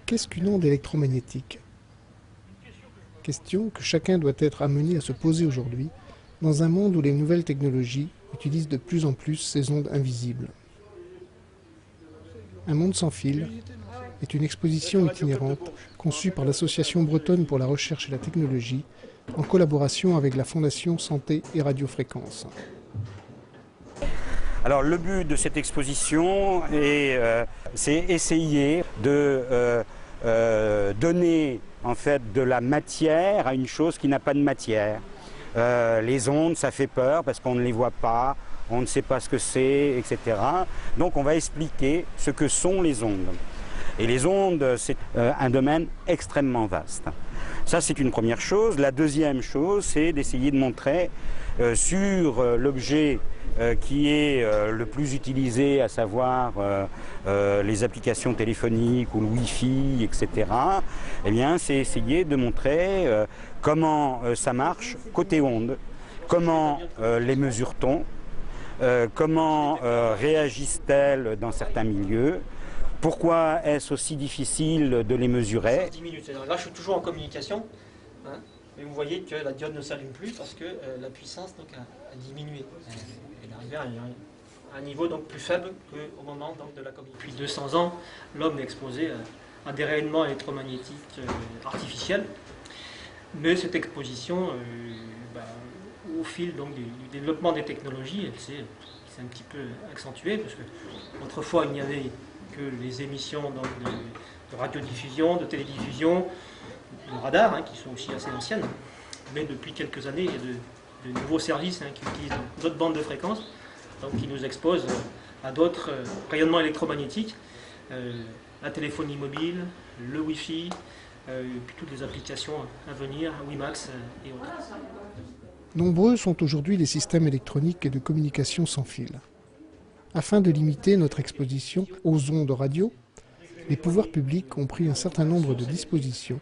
Qu'est-ce qu'une onde électromagnétique? Question que chacun doit être amené à se poser aujourd'hui, dans un monde où les nouvelles technologies utilisent de plus en plus ces ondes invisibles. Un monde sans fil est une exposition itinérante conçue par l'Association bretonne pour la recherche et la technologie, en collaboration avec la Fondation Santé et Radiofréquence. Alors le but de cette exposition c'est essayer de donner en fait de la matière à une chose qui n'a pas de matière. Les ondes, ça fait peur parce qu'on ne les voit pas, on ne sait pas ce que c'est, etc. Donc on va expliquer ce que sont les ondes. Et les ondes, c'est un domaine extrêmement vaste. Ça, c'est une première chose. La deuxième chose, c'est d'essayer de montrer sur l'objet qui est le plus utilisé, à savoir les applications téléphoniques ou le Wi-Fi, etc. Eh bien, c'est essayer de montrer comment ça marche côté ondes, comment les mesure-t-on, comment réagissent-elles dans certains milieux. Pourquoi est-ce aussi difficile de les mesurer? 10 minutes. Là, je suis toujours en communication, hein, mais vous voyez que la diode ne s'allume plus parce que la puissance donc, a diminué. Elle est arrivée à un niveau donc, plus faible qu'au moment donc, de la communication. Depuis 200 ans, l'homme est exposé à des rayonnements électromagnétiques artificiels, mais cette exposition, au fil donc, du développement des technologies, elle s'est un petit peu accentuée parce que autrefois il n'y avait que les émissions donc, de radiodiffusion, de télédiffusion, de radar, hein, qui sont aussi assez anciennes. Mais depuis quelques années, il y a de nouveaux services qui utilisent d'autres bandes de fréquences, donc qui nous exposent à d'autres rayonnements électromagnétiques, la téléphonie mobile, le Wi-Fi, puis toutes les applications à venir, WiMAX et autres. Nombreux sont aujourd'hui les systèmes électroniques et de communication sans fil. Afin de limiter notre exposition aux ondes radio, les pouvoirs publics ont pris un certain nombre de dispositions.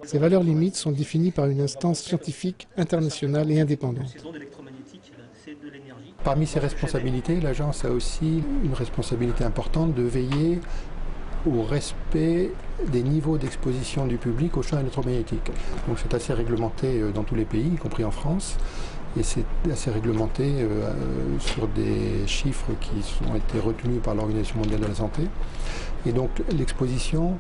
Ces valeurs limites sont définies par une instance scientifique internationale et indépendante. Parmi ses responsabilités, l'agence a aussi une responsabilité importante de veiller au respect des niveaux d'exposition du public aux champs électromagnétiques. Donc c'est assez réglementé dans tous les pays, y compris en France. Et c'est assez réglementé sur des chiffres qui ont été retenus par l'Organisation mondiale de la santé. Et donc l'exposition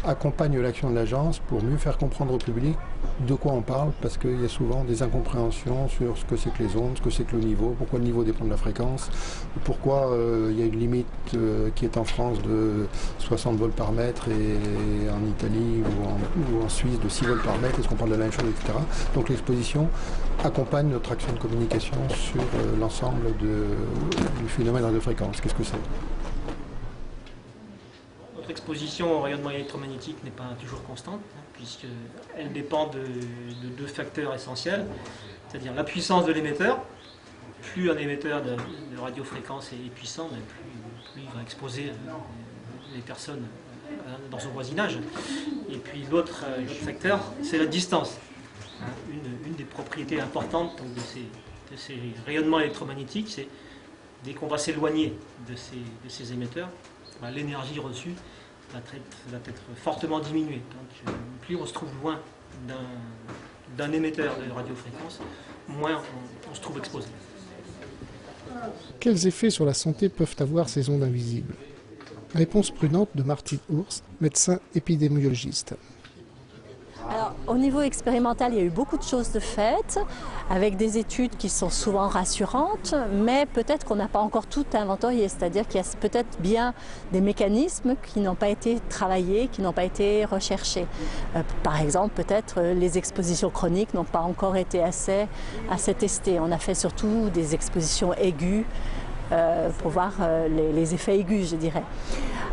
accompagne l'action de l'agence pour mieux faire comprendre au public de quoi on parle, parce qu'il y a souvent des incompréhensions sur ce que c'est que les ondes, ce que c'est que le niveau, pourquoi le niveau dépend de la fréquence, pourquoi il y a une limite qui est en France de 60 volts par mètre et en Italie ou en Suisse de 6 volts par mètre, est-ce qu'on parle de la même chose, etc. Donc l'exposition accompagne notre action de communication sur l'ensemble du phénomène radiofréquence. Qu'est-ce que c'est? Notre exposition au rayonnement électromagnétique n'est pas toujours constante, puisqu'elle dépend de deux facteurs essentiels, c'est-à-dire la puissance de l'émetteur. Plus un émetteur de radiofréquence est puissant, plus il va exposer les personnes dans son voisinage. Et puis l'autre facteur, c'est la distance. Une des propriétés importantes donc, de ces rayonnements électromagnétiques, c'est dès qu'on va s'éloigner de ces émetteurs, l'énergie reçue va être fortement diminuée. Donc, plus on se trouve loin d'un émetteur de radiofréquence, moins on se trouve exposé. Quels effets sur la santé peuvent avoir ces ondes invisibles? Réponse prudente de Martine Ours, médecin épidémiologiste. Alors, au niveau expérimental, il y a eu beaucoup de choses de faites, avec des études qui sont souvent rassurantes, mais peut-être qu'on n'a pas encore tout inventorié, c'est-à-dire qu'il y a peut-être bien des mécanismes qui n'ont pas été travaillés, qui n'ont pas été recherchés. Par exemple, peut-être les expositions chroniques n'ont pas encore été assez testées. On a fait surtout des expositions aiguës, pour voir les effets aigus, je dirais.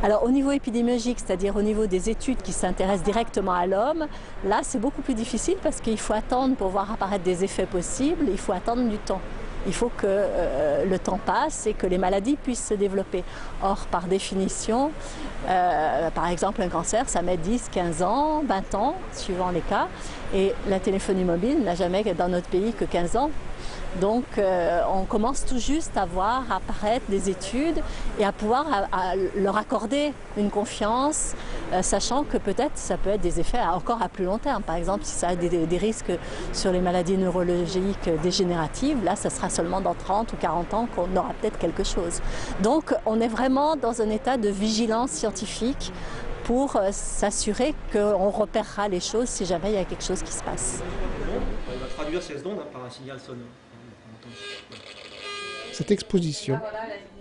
Alors au niveau épidémiologique, c'est-à-dire au niveau des études qui s'intéressent directement à l'homme, là c'est beaucoup plus difficile parce qu'il faut attendre pour voir apparaître des effets possibles, il faut attendre du temps. Il faut que le temps passe et que les maladies puissent se développer. Or, par définition, par exemple un cancer, ça met 10, 15 ans, 20 ans, suivant les cas. Et la téléphonie mobile n'a jamais dans notre pays que 15 ans. Donc on commence tout juste à voir apparaître des études et à pouvoir à leur accorder une confiance, sachant que peut-être ça peut être des effets encore à plus long terme. Par exemple, si ça a des risques sur les maladies neurologiques dégénératives, là ça sera seulement dans 30 ou 40 ans qu'on aura peut-être quelque chose. Donc on est vraiment dans un état de vigilance scientifique pour s'assurer qu'on repérera les choses si jamais il y a quelque chose qui se passe. On va traduire ces ondes par un signal sonore. Cette exposition,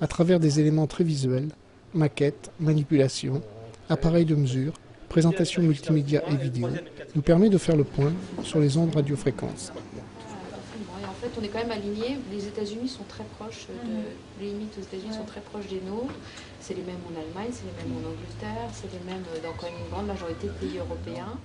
à travers des éléments très visuels, maquettes, manipulations, appareils de mesure, présentations multimédia et vidéo, nous permet de faire le point sur les ondes radiofréquences. En fait, on est quand même aligné. Les États-Unis sont très proches, les limites aux États-Unis sont très proches des nôtres. C'est les mêmes en Allemagne, c'est les mêmes en Angleterre, c'est les mêmes dans quand même une grande majorité de pays européens.